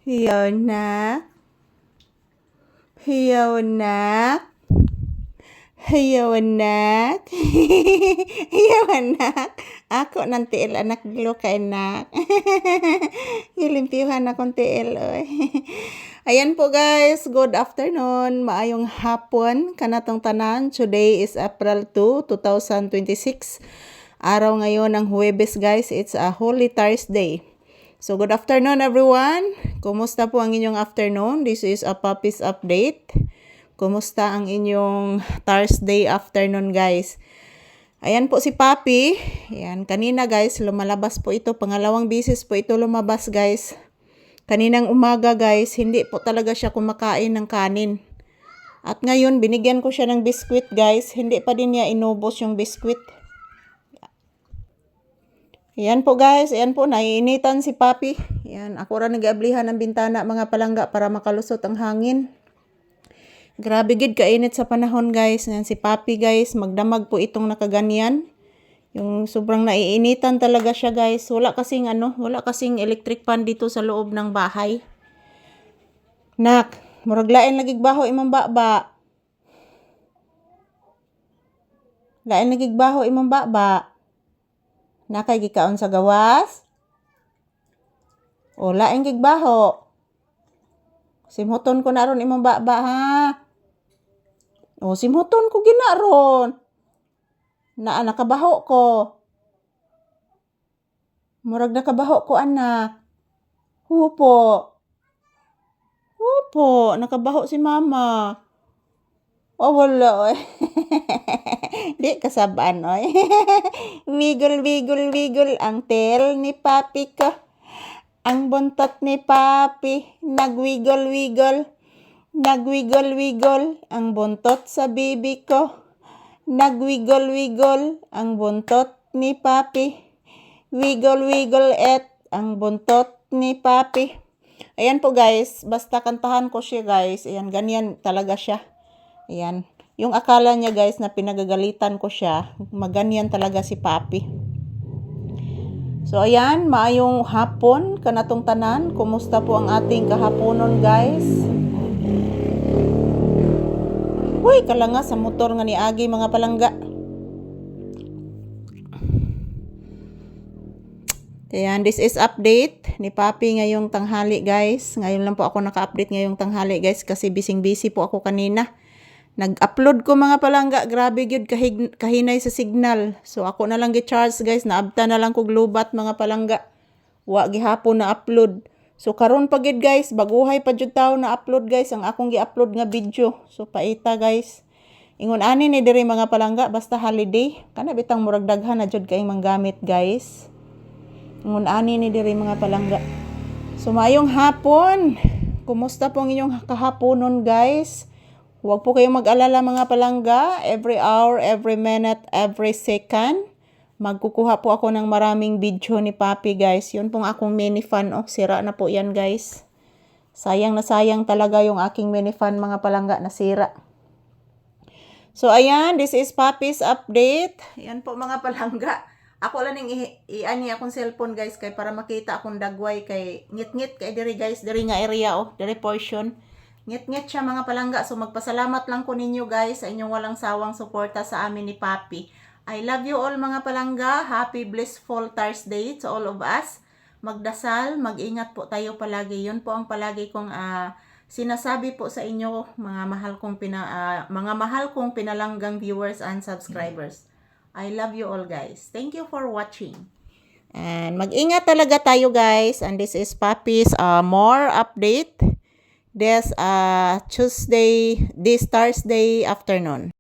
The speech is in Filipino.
Hiyaw na. Hiyaw na. Hiyaw anak. Hiyaw anak. Ako ng tiil anak gilo ka anak. Ilimpiyuhan akong tiil. Ayan po guys, good afternoon. Maayong hapon kanatong tanan. Today is April 2, 2026. Araw ngayon ng Huwebes guys. It's a Holy Thursday. So good afternoon everyone. Kumusta po ang inyong afternoon? This is a Papi's update. Kumusta ang inyong Thursday afternoon guys? Ayan po si Papi. Ayan, kanina guys, lumalabas po ito. Pangalawang bisis po ito lumabas guys. Kaninang umaga guys, hindi po talaga siya kumakain ng kanin. At ngayon, binigyan ko siya ng biskwit guys. Hindi pa din niya inubos yung biskwit. Ayan po guys, ayan po, naiinitan si Papi. Ayan, ako rin nag-ablihan ng bintana mga palangga para makalusot ang hangin. Grabe gid kainit sa panahon guys. Ayan si Papi guys, magdamag po itong nakaganyan. Yung sobrang naiinitan talaga siya guys. Wala kasing electric fan dito sa loob ng bahay. Nak, muraglain lagig baho imong baba. Lain lagig baho imong baba. Nakay gikaon sa gawas. O lain gig baho. Simhuton ko na ron imong baba ha. O simhuton ko ginaron. Nakabaho ko. Murag nakabaho ko anak. Hupo. Hupo, nakabaho si mama. O wala oy. Di kasabaan oy. Wiggle, wiggle, wiggle ang tail ni Papi ko. Ang buntot ni Papi, nagwiggle, wiggle. Nagwiggle, wiggle ang buntot sa bibi ko. Nagwiggle, wiggle ang buntot ni Papi. Wiggle, wiggle ang buntot ni Papi. Ayan po guys, basta kantahan ko siya guys. Ayan, ganyan talaga siya. Ayan. Yung akala niya guys na pinagagalitan ko siya, maganyan talaga si Papi. So ayan, maayong hapon kanatong tanan. Kumusta po ang ating kahaponon guys? Uy, kalanga sa motor nga ni Agi mga palangga. Ayan, this is update ni Papi ngayong tanghali guys. Ngayon lang po ako naka-update ngayong tanghali guys kasi busy po ako kanina. Nag-upload ko mga palangga, grabe gyud kahinay sa signal. So ako na lang gi-charge guys, naabta na lang ko lubat mga palangga. Wa gihapon na upload. So karon pa gid guys, baguhay pa jud tawo na upload guys ang akong gi-upload nga video. So paita guys. Ingon ani ni diri mga palangga basta holiday, kana bitang murag daghan na jud kay manggamit guys. Ingon ani ni diri mga palangga. So maayong hapon. Kumusta po ang inyong kahaponon guys? Huwag po kayong mag-alala mga palangga. Every hour, every minute, every second, magkukuha po ako ng maraming video ni Papi guys. Yun pong akong mini fan. Oh, sira na po yan guys. Sayang na sayang talaga yung aking mini fan mga palangga na sira. So ayan, this is Papi's update. Ayan po mga palangga. Ako lang yung i-ani akong cellphone guys kay para makita akong dagway kay ngit-ngit kay diri guys. Diri nga area oh, diri portion. Ngit-ngit siya mga palangga. So magpasalamat lang ko ninyo guys sa inyong walang sawang suporta sa amin ni Papi. I love you all mga palangga. Happy blissful Thursday to all of us. Magdasal, mag-ingat po tayo palagi. Yun po ang palagi kong sinasabi po sa inyo mga mahal kong pinalanggang viewers and subscribers. I love you all guys. Thank you for watching. And mag-ingat talaga tayo guys. And this is Papi's more update. This Thursday afternoon.